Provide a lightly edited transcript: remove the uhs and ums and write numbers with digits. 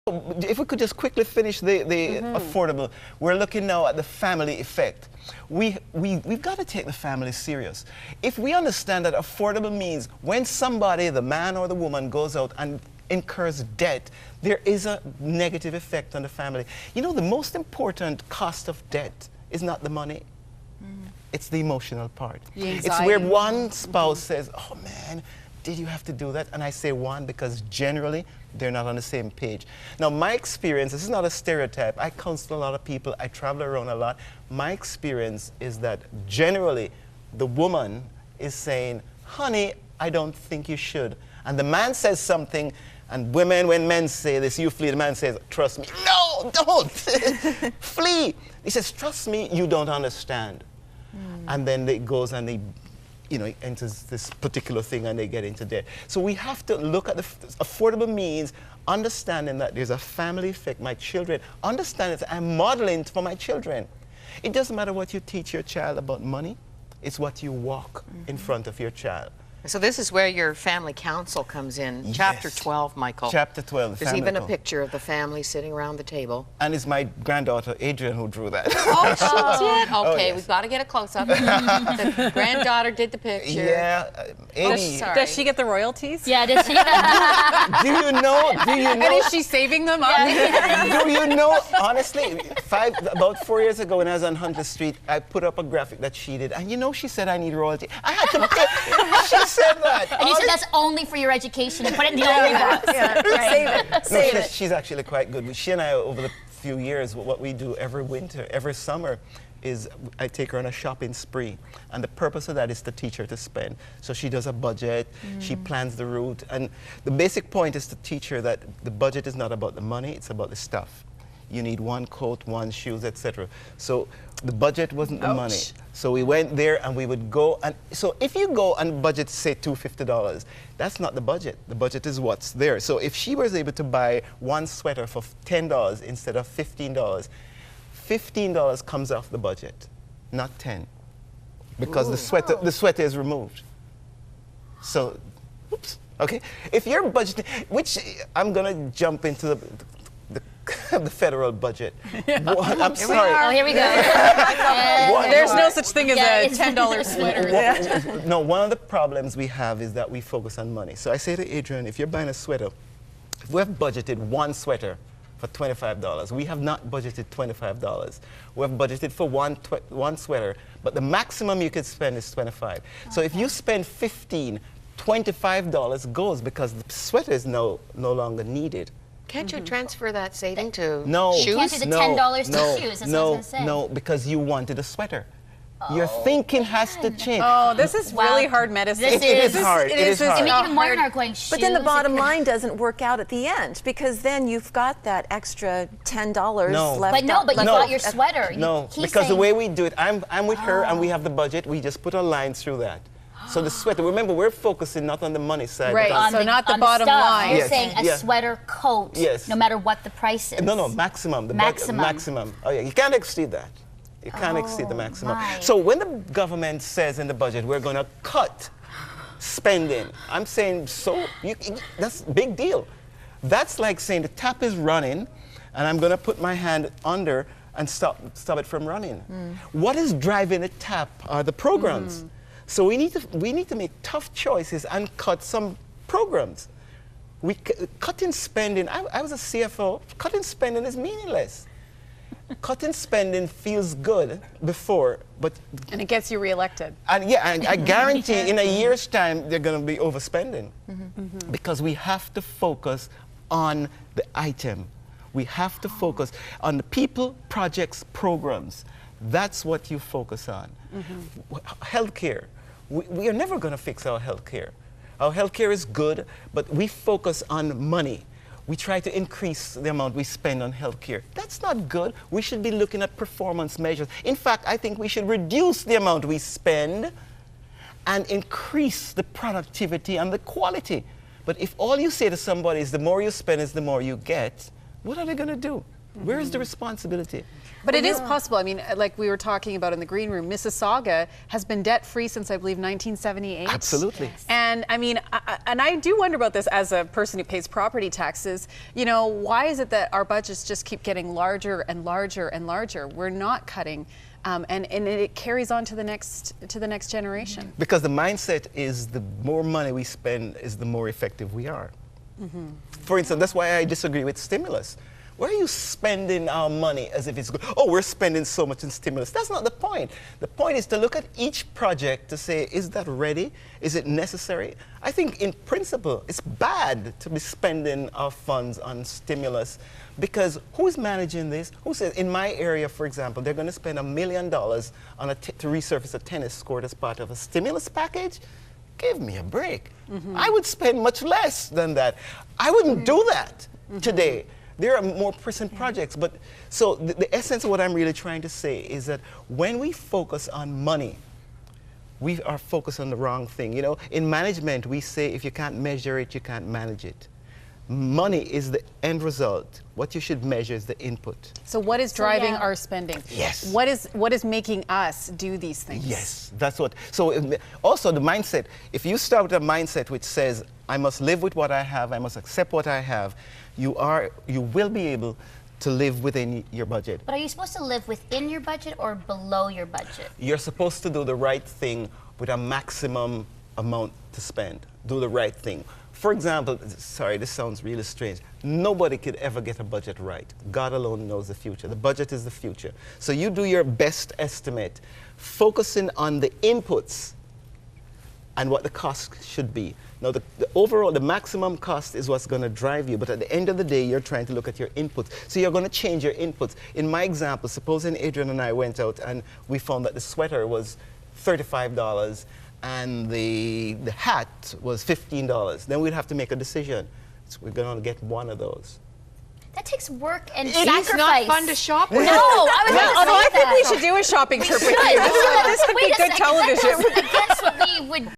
If we could just quickly finish the affordable, we're looking now at the family effect. We've got to take the family serious. If we understand that affordable means when somebody, the man or the woman, goes out and incurs debt, there is a negative effect on the family. You know, the most important cost of debt is not the money. It's the emotional part. It's where one spouse says, oh man, did you have to do that? And I say one because generally they're not on the same page. Now my experience, this is not a stereotype, I counsel a lot of people, I travel around a lot. My experience is that generally the woman is saying, honey, I don't think you should. And the man says something, and women, when men say this, you flee, the man says, trust me. No, don't, flee. He says, trust me, you don't understand. And then it goes and they, you know, enters this particular thing and they get into debt. So we have to look at the affordable means, understanding that there's a family effect. My children, understand that I'm modeling for my children. It doesn't matter what you teach your child about money, it's what you walk in front of your child. So this is where your family council comes in. Yes. Chapter 12, Michael. Chapter 12. There's even a picture of the family sitting around the table. And it's my granddaughter, Adrian, who drew that. Oh, she did? Okay, Oh, yes. we've got to get a close-up. The granddaughter did the picture. Yeah. Amy. Does she get the royalties? Yeah, does she? Do you know? And is she saving them up? Do you know, honestly, about 4 years ago when I was on Hunter Street, I put up a graphic that she did. And you know, she said I need royalty. I had to pay. She said that. And you said that's only for your education and put it in the only box. Yeah. Right. Save it. She's actually quite good. She and I, over the few years, what we do every winter, every summer, is I take her on a shopping spree. And the purpose of that is to teach her to spend. So she does a budget, she plans the route. And the basic point is to teach her that the budget is not about the money, it's about the stuff. You need one coat, one shoes, etc. So the budget wasn't the money. So we went there and we would go, and so if you go and budget, say, $250, that's not the budget. The budget is what's there. So if she was able to buy one sweater for $10 instead of $15, $15 comes off the budget, not 10, because the sweater is removed. So, oops, okay. If you're budgeting, which I'm gonna jump into the federal budget. I'm sorry. Oh, here we go. There's no such thing as a $10 sweater. No, one of the problems we have is that we focus on money. So I say to Adrian, if you're buying a sweater, if we have budgeted one sweater for $25, we have not budgeted $25. We have budgeted for one sweater, but the maximum you could spend is $25. So if you spend $15, $25 goes because the sweater is no longer needed. Can't you transfer that saving to shoes? You can't do the $10 to shoes, that's what I was going to say. No, because you wanted a sweater. Your thinking has to change. Oh, this is really hard medicine. This It is hard. It is hard. And even more than our going shoes. But then the bottom line doesn't work out at the end, because then you've got that extra $10 left. But you got your sweater. No, because the way we do it, I'm with her and we have the budget, we just put a line through that. So the sweater, remember, we're focusing not on the money side. Right, so not the bottom line. You're saying a sweater coat, no matter what the price is. No, maximum. Maximum. Oh yeah, you can't exceed that. You can't exceed the maximum. Right. So when the government says in the budget, we're going to cut spending, I'm saying, that's a big deal. That's like saying the tap is running and I'm going to put my hand under and stop it from running. What is driving the tap are the programs. So we need to make tough choices and cut some programs. Cutting spending, I was a CFO, cutting spending is meaningless. Cutting spending feels good before, but... And it gets you reelected. And yeah, and I guarantee in a year's time, they're going to be overspending. Because we have to focus on the item. We have to focus on the people, projects, programs. That's what you focus on. Healthcare. We are never going to fix our healthcare. Our healthcare is good, but we focus on money. We try to increase the amount we spend on healthcare. That's not good. We should be looking at performance measures. In fact, I think we should reduce the amount we spend and increase the productivity and the quality. But if all you say to somebody is the more you spend is the more you get, what are they going to do? Where is the responsibility? But it is possible. I mean, like we were talking about in the green room, Mississauga has been debt-free since, I believe, 1978. Absolutely. Yes. And I mean, and I do wonder about this as a person who pays property taxes. You know, why is it that our budgets just keep getting larger and larger and larger? We're not cutting, and it carries on to the next generation. Because the mindset is the more money we spend is the more effective we are. For instance, that's why I disagree with stimulus. Why are you spending our money as if it's good? Oh, we're spending so much in stimulus. That's not the point. The point is to look at each project to say, is that ready? Is it necessary? I think in principle, it's bad to be spending our funds on stimulus because who's managing this? Who says, in my area, for example, they're going to spend $1 million on to resurface a tennis court as part of a stimulus package? Give me a break. I would spend much less than that. I wouldn't do that today. There are more pressing projects, but so the essence of what I'm really trying to say is that when we focus on money, we are focused on the wrong thing. You know, in management, we say if you can't measure it, you can't manage it. Money is the end result. What you should measure is the input. So what is driving our spending? Yes. What is making us do these things? Yes, that's what. So also the mindset, if you start with a mindset which says, I must live with what I have, I must accept what I have, you will be able to live within your budget. But are you supposed to live within your budget or below your budget? You're supposed to do the right thing with a maximum amount to spend. Do the right thing. For example, sorry, this sounds really strange. Nobody could ever get a budget right. God alone knows the future. The budget is the future. So you do your best estimate, focusing on the inputs and what the cost should be. Now, the overall, the maximum cost is what's going to drive you, but at the end of the day, you're trying to look at your inputs. So you're going to change your inputs. In my example, supposing Adrian and I went out and we found that the sweater was $35 and the hat was $15, then we'd have to make a decision. So we're going to get one of those. That takes work and It's sacrifice. not fun to shop with. No, I was going to Although I say think we that. should do a shopping trip with you. Should. This could be Wait a good second, television. that goes against what we would